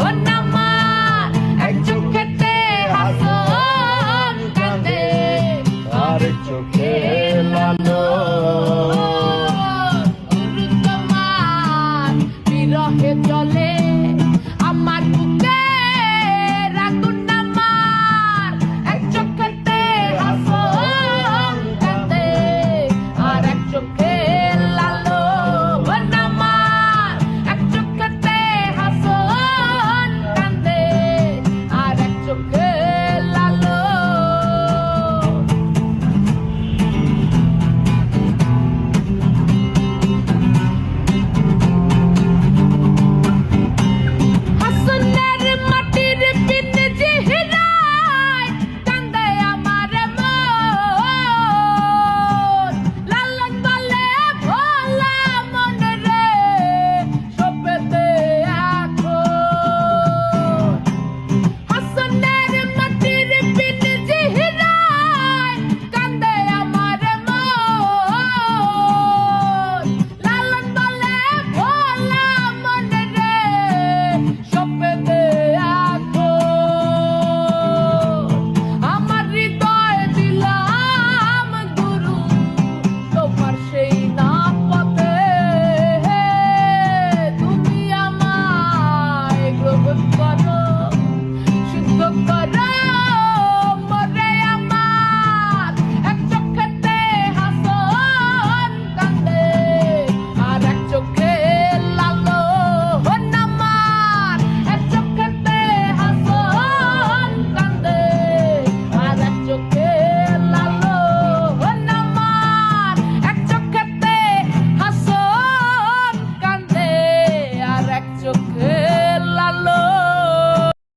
আমার এক চোখেতে হাসন কাঁদে আরেক চোখে লালো তোমার বিরহে চলে আমার বুকে রাগুন আমার এক চোখেতে হাসন কাঁদে আর এক চোখে লালো আমার এক চোখেতে হাসন কাঁদে আর এক চোখে লালো হাসনের মাটির পিন জিহরায় কান্দে আমার মন লালন বলে ভোলা মন রে সবেতে এখন হাসনের মাটির পিন জিহরায় কান্দে আমার মন লালন বলে ভোলা মন রে সবেতে আমার হৃদয় দিলাম গুরু তোমার সেই নাম পথে তুমি আমায় গ্রহণ করো